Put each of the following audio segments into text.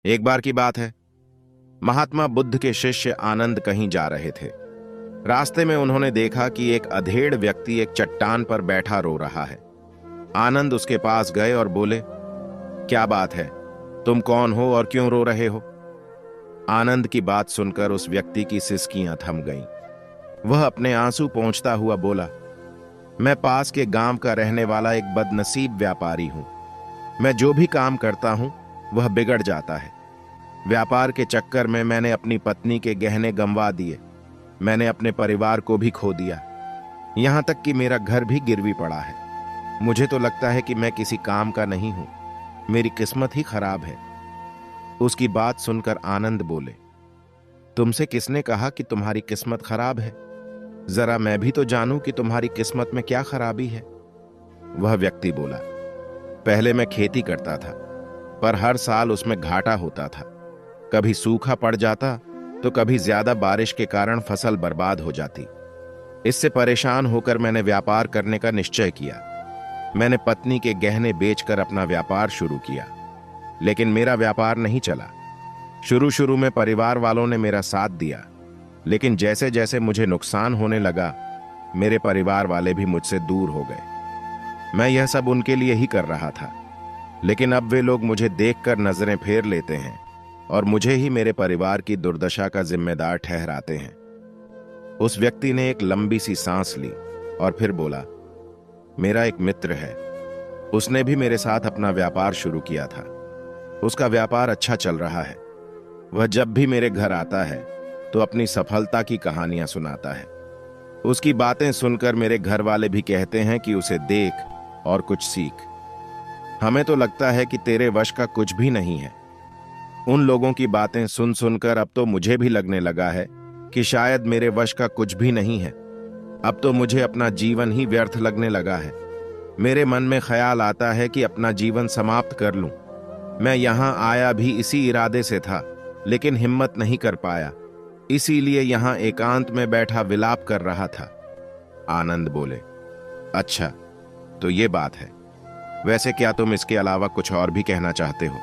एक बार की बात है, महात्मा बुद्ध के शिष्य आनंद कहीं जा रहे थे। रास्ते में उन्होंने देखा कि एक अधेड़ व्यक्ति एक चट्टान पर बैठा रो रहा है। आनंद उसके पास गए और बोले, क्या बात है, तुम कौन हो और क्यों रो रहे हो? आनंद की बात सुनकर उस व्यक्ति की सिसकियां थम गईं। वह अपने आंसू पोंछता हुआ बोला, मैं पास के गांव का रहने वाला एक बदनसीब व्यापारी हूं। मैं जो भी काम करता हूं वह बिगड़ जाता है। व्यापार के चक्कर में मैंने अपनी पत्नी के गहने गंवा दिए। मैंने अपने परिवार को भी खो दिया। यहां तक कि मेरा घर भी गिरवी पड़ा है। मुझे तो लगता है कि मैं किसी काम का नहीं हूं। मेरी किस्मत ही खराब है। उसकी बात सुनकर आनंद बोले, तुमसे किसने कहा कि तुम्हारी किस्मत खराब है? जरा मैं भी तो जानूं कि तुम्हारी किस्मत में क्या खराबी है। वह व्यक्ति बोला, पहले मैं खेती करता था, पर हर साल उसमें घाटा होता था। कभी सूखा पड़ जाता तो कभी ज्यादा बारिश के कारण फसल बर्बाद हो जाती। इससे परेशान होकर मैंने व्यापार करने का निश्चय किया। मैंने पत्नी के गहने बेचकर अपना व्यापार शुरू किया, लेकिन मेरा व्यापार नहीं चला। शुरू शुरू में परिवार वालों ने मेरा साथ दिया, लेकिन जैसे जैसे मुझे नुकसान होने लगा, मेरे परिवार वाले भी मुझसे दूर हो गए। मैं यह सब उनके लिए ही कर रहा था, लेकिन अब वे लोग मुझे देखकर नजरें फेर लेते हैं और मुझे ही मेरे परिवार की दुर्दशा का जिम्मेदार ठहराते हैं। उस व्यक्ति ने एक लंबी सी सांस ली और फिर बोला, मेरा एक मित्र है। उसने भी मेरे साथ अपना व्यापार शुरू किया था। उसका व्यापार अच्छा चल रहा है। वह जब भी मेरे घर आता है तो अपनी सफलता की कहानियां सुनाता है। उसकी बातें सुनकर मेरे घर वाले भी कहते हैं कि उसे देख और कुछ सीख। हमें तो लगता है कि तेरे वश का कुछ भी नहीं है। उन लोगों की बातें सुन सुनकर अब तो मुझे भी लगने लगा है कि शायद मेरे वश का कुछ भी नहीं है। अब तो मुझे अपना जीवन ही व्यर्थ लगने लगा है। मेरे मन में ख्याल आता है कि अपना जीवन समाप्त कर लूं। मैं यहां आया भी इसी इरादे से था, लेकिन हिम्मत नहीं कर पाया। इसीलिए यहां एकांत में बैठा विलाप कर रहा था। आनंद बोले, अच्छा, तो ये बात है। वैसे क्या तुम इसके अलावा कुछ और भी कहना चाहते हो?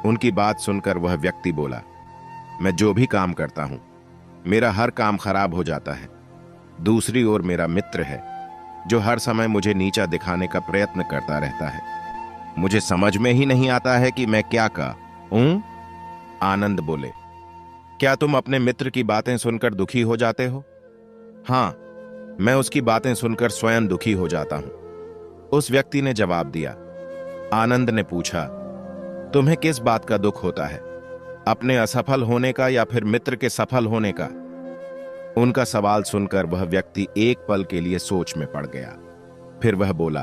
उनकी बात सुनकर वह व्यक्ति बोला, मैं जो भी काम करता हूं, मेरा हर काम खराब हो जाता है। दूसरी ओर मेरा मित्र है जो हर समय मुझे नीचा दिखाने का प्रयत्न करता रहता है। मुझे समझ में ही नहीं आता है कि मैं क्या कहूं। आनंद बोले, क्या तुम अपने मित्र की बातें सुनकर दुखी हो जाते हो? हां, मैं उसकी बातें सुनकर स्वयं दुखी हो जाता हूं, उस व्यक्ति ने जवाब दिया। आनंद ने पूछा, तुम्हें किस बात का दुख होता है, अपने असफल होने का या फिर मित्र के सफल होने का? उनका सवाल सुनकर वह व्यक्ति एक पल के लिए सोच में पड़ गया। फिर वह बोला,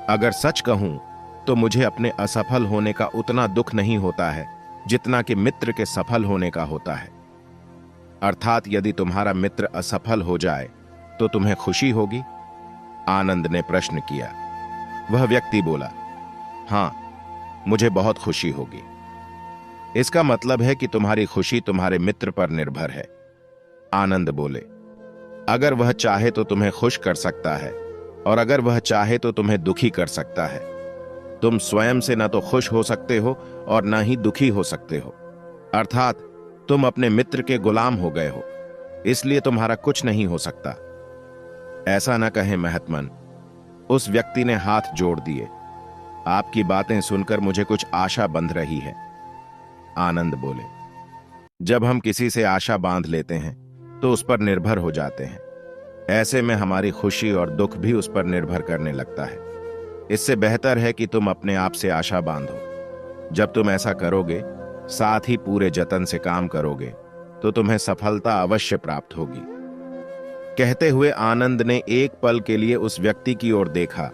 अगर सच कहूं तो मुझे अपने असफल होने का उतना दुख नहीं होता है जितना कि मित्र के सफल होने का होता है। अर्थात यदि तुम्हारा मित्र असफल हो जाए तो तुम्हें खुशी होगी? आनंद ने प्रश्न किया। वह व्यक्ति बोला, हां, मुझे बहुत खुशी होगी। इसका मतलब है कि तुम्हारी खुशी तुम्हारे मित्र पर निर्भर है। आनंद बोले, अगर वह चाहे तो तुम्हें खुश कर सकता है और अगर वह चाहे तो तुम्हें दुखी कर सकता है। तुम स्वयं से न तो खुश हो सकते हो और न ही दुखी हो सकते हो। अर्थात तुम अपने मित्र के गुलाम हो गए हो, इसलिए तुम्हारा कुछ नहीं हो सकता। ऐसा न कहें महत्मन, उस व्यक्ति ने हाथ जोड़ दिए। आपकी बातें सुनकर मुझे कुछ आशा बंध रही है। आनंद बोले, जब हम किसी से आशा बांध लेते हैं तो उस पर निर्भर हो जाते हैं। ऐसे में हमारी खुशी और दुख भी उस पर निर्भर करने लगता है। इससे बेहतर है कि तुम अपने आप से आशा बांधो। जब तुम ऐसा करोगे, साथ ही पूरे जतन से काम करोगे, तो तुम्हें सफलता अवश्य प्राप्त होगी। कहते हुए आनंद ने एक पल के लिए उस व्यक्ति की ओर देखा,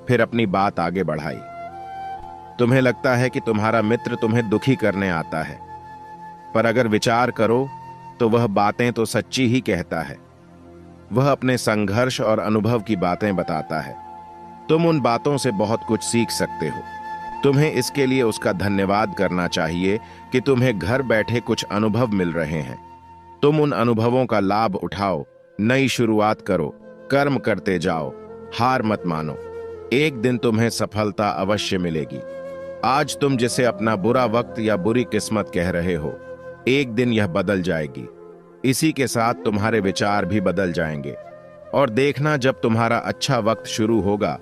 फिर अपनी बात आगे बढ़ाई। तुम्हें लगता है कि तुम्हारा मित्र तुम्हें दुखी करने आता है, पर अगर विचार करो तो वह बातें तो सच्ची ही कहता है। वह अपने संघर्ष और अनुभव की बातें बताता है। तुम उन बातों से बहुत कुछ सीख सकते हो। तुम्हें इसके लिए उसका धन्यवाद करना चाहिए कि तुम्हें घर बैठे कुछ अनुभव मिल रहे हैं। तुम उन अनुभवों का लाभ उठाओ, नई शुरुआत करो, कर्म करते जाओ, हार मत मानो। एक दिन तुम्हें सफलता अवश्य मिलेगी। आज तुम जिसे अपना बुरा वक्त या बुरी किस्मत कह रहे हो, एक दिन यह बदल जाएगी। इसी के साथ तुम्हारे विचार भी बदल जाएंगे। और देखना, जब तुम्हारा अच्छा वक्त शुरू होगा,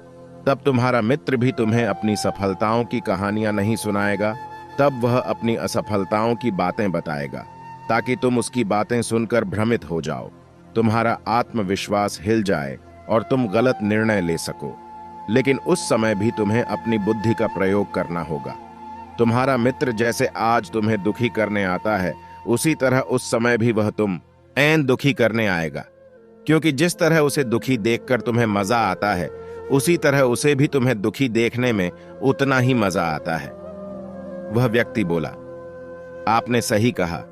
तब तुम्हारा मित्र भी तुम्हें अपनी सफलताओं की कहानियां नहीं सुनाएगा, तब वह अपनी असफलताओं की बातें बताएगा, ताकि तुम उसकी बातें सुनकर भ्रमित हो जाओ, तुम्हारा आत्मविश्वास हिल जाए और तुम गलत निर्णय ले सको। लेकिन उस समय भी तुम्हें अपनी बुद्धि का प्रयोग करना होगा। तुम्हारा मित्र जैसे आज तुम्हें दुखी करने आता है, उसी तरह उस समय भी वह तुम ऐन दुखी करने आएगा, क्योंकि जिस तरह उसे दुखी देखकर तुम्हें मजा आता है, उसी तरह उसे भी तुम्हें दुखी देखने में उतना ही मजा आता है। वह व्यक्ति बोला, आपने सही कहा,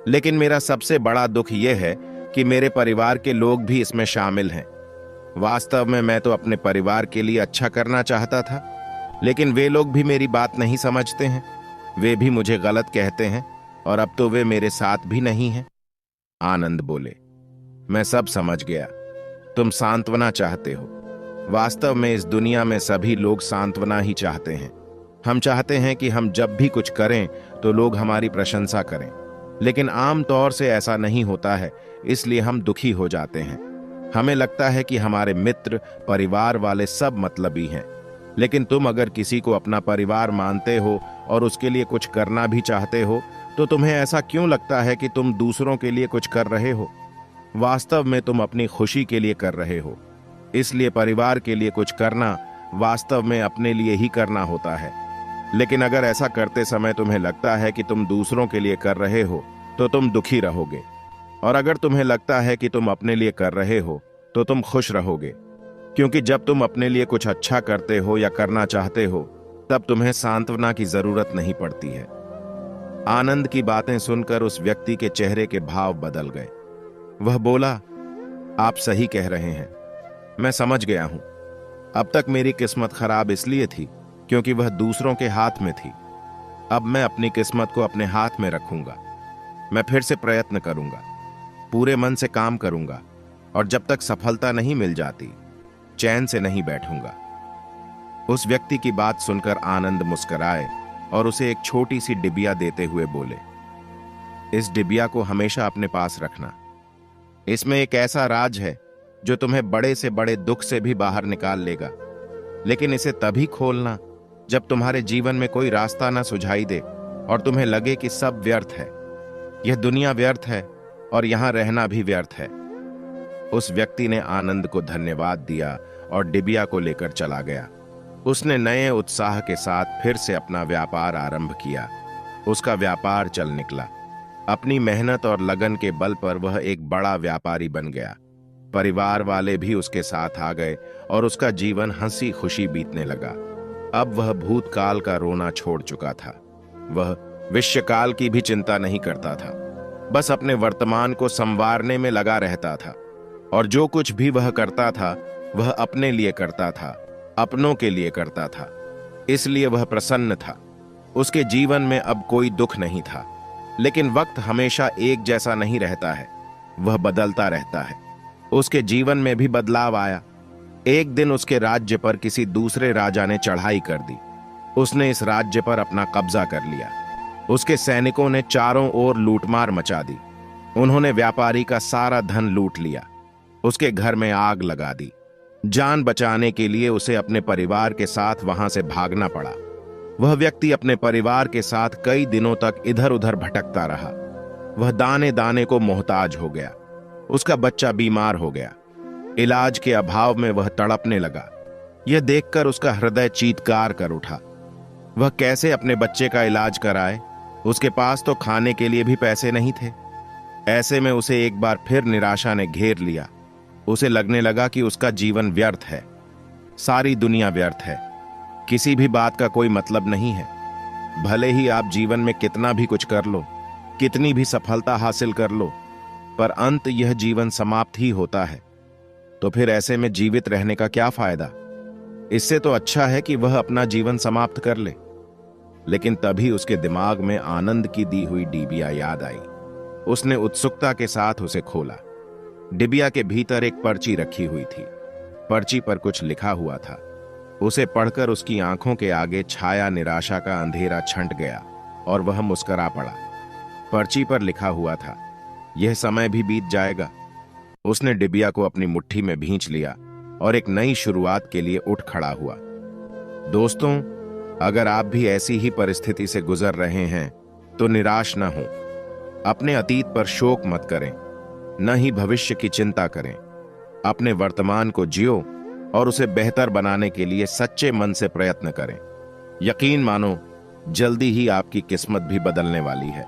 लेकिन मेरा सबसे बड़ा दुख यह है कि मेरे परिवार के लोग भी इसमें शामिल हैं। वास्तव में मैं तो अपने परिवार के लिए अच्छा करना चाहता था, लेकिन वे लोग भी मेरी बात नहीं समझते हैं। वे भी मुझे गलत कहते हैं और अब तो वे मेरे साथ भी नहीं हैं। आनंद बोले, मैं सब समझ गया। तुम सांत्वना चाहते हो। वास्तव में इस दुनिया में सभी लोग सांत्वना ही चाहते हैं। हम चाहते हैं कि हम जब भी कुछ करें तो लोग हमारी प्रशंसा करें, लेकिन आम तौर से ऐसा नहीं होता है, इसलिए हम दुखी हो जाते हैं। हमें लगता है कि हमारे मित्र, परिवार वाले सब मतलबी हैं। लेकिन तुम अगर किसी को अपना परिवार मानते हो और उसके लिए कुछ करना भी चाहते हो, तो तुम्हें ऐसा क्यों लगता है कि तुम दूसरों के लिए कुछ कर रहे हो? वास्तव में तुम अपनी खुशी के लिए कर रहे हो। इसलिए परिवार के लिए कुछ करना वास्तव में अपने लिए ही करना होता है। लेकिन अगर ऐसा करते समय तुम्हें लगता है कि तुम दूसरों के लिए कर रहे हो, तो तुम दुखी रहोगे। और अगर तुम्हें लगता है कि तुम अपने लिए कर रहे हो, तो तुम खुश रहोगे, क्योंकि जब तुम अपने लिए कुछ अच्छा करते हो या करना चाहते हो, तब तुम्हें सांत्वना की जरूरत नहीं पड़ती है। आनंद की बातें सुनकर उस व्यक्ति के चेहरे के भाव बदल गए। वह बोला, आप सही कह रहे हैं, मैं समझ गया हूं। अब तक मेरी किस्मत खराब इसलिए थी क्योंकि वह दूसरों के हाथ में थी। अब मैं अपनी किस्मत को अपने हाथ में रखूंगा। मैं फिर से प्रयत्न करूंगा, पूरे मन से काम करूंगा, और जब तक सफलता नहीं मिल जाती, चैन से नहीं बैठूंगा। उस व्यक्ति की बात सुनकर आनंद मुस्कुराए और उसे एक छोटी सी डिबिया देते हुए बोले, इस डिबिया को हमेशा अपने पास रखना। इसमें एक ऐसा राज है जो तुम्हें बड़े से बड़े दुख से भी बाहर निकाल लेगा। लेकिन इसे तभी खोलना जब तुम्हारे जीवन में कोई रास्ता ना सुझाई दे और तुम्हें लगे कि सब व्यर्थ है। यह दुनिया व्यर्थ है और यहां रहना भी व्यर्थ है। उस व्यक्ति ने आनंद को धन्यवाद दिया और डिबिया को लेकर चला गया। उसने नए उत्साह के साथ फिर से अपना व्यापार आरंभ किया। उसका व्यापार चल निकला। अपनी मेहनत और लगन के बल पर वह एक बड़ा व्यापारी बन गया। परिवार वाले भी उसके साथ आ गए और उसका जीवन हंसी खुशी बीतने लगा। अब वह भूतकाल का रोना छोड़ चुका था। वह विश्वकाल की भी चिंता नहीं करता था, बस अपने वर्तमान को संवारने में लगा रहता था। और जो कुछ भी वह करता था, वह अपने लिए करता था, अपनों के लिए करता था। इसलिए वह प्रसन्न था। उसके जीवन में अब कोई दुख नहीं था। लेकिन वक्त हमेशा एक जैसा नहीं रहता है, वह बदलता रहता है। उसके जीवन में भी बदलाव आया। एक दिन उसके राज्य पर किसी दूसरे राजा ने चढ़ाई कर दी। उसने इस राज्य पर अपना कब्जा कर लिया। उसके सैनिकों ने चारों ओर लूटमार मचा दी। उन्होंने व्यापारी का सारा धन लूट लिया। उसके घर में आग लगा दी। जान बचाने के लिए उसे अपने परिवार के साथ वहां से भागना पड़ा। वह व्यक्ति अपने परिवार के साथ कई दिनों तक इधर उधर भटकता रहा। वह दाने दाने को मोहताज हो गया। उसका बच्चा बीमार हो गया। इलाज के अभाव में वह तड़पने लगा। यह देखकर उसका हृदय चीत्कार कर उठा। वह कैसे अपने बच्चे का इलाज कराए? उसके पास तो खाने के लिए भी पैसे नहीं थे। ऐसे में उसे एक बार फिर निराशा ने घेर लिया। उसे लगने लगा कि उसका जीवन व्यर्थ है, सारी दुनिया व्यर्थ है, किसी भी बात का कोई मतलब नहीं है। भले ही आप जीवन में कितना भी कुछ कर लो, कितनी भी सफलता हासिल कर लो, पर अंत यह जीवन समाप्त ही होता है। तो फिर ऐसे में जीवित रहने का क्या फायदा? इससे तो अच्छा है कि वह अपना जीवन समाप्त कर ले। लेकिन तभी उसके दिमाग में आनंद की दी हुई डिबिया याद आई। उसने उत्सुकता के साथ उसे खोला। डिबिया के भीतर एक पर्ची रखी हुई थी। पर्ची पर कुछ लिखा हुआ था। उसे पढ़कर उसकी आंखों के आगे छाया निराशा का अंधेरा छंट गया और वह मुस्करा पड़ा। पर्ची पर लिखा हुआ था, यह समय भी बीत जाएगा। उसने डिबिया को अपनी मुट्ठी में भींच लिया और एक नई शुरुआत के लिए उठ खड़ा हुआ। दोस्तों, अगर आप भी ऐसी ही परिस्थिति से गुजर रहे हैं तो निराश न हो। अपने अतीत पर शोक मत करें, न ही भविष्य की चिंता करें। अपने वर्तमान को जियो और उसे बेहतर बनाने के लिए सच्चे मन से प्रयत्न करें। यकीन मानो, जल्दी ही आपकी किस्मत भी बदलने वाली है।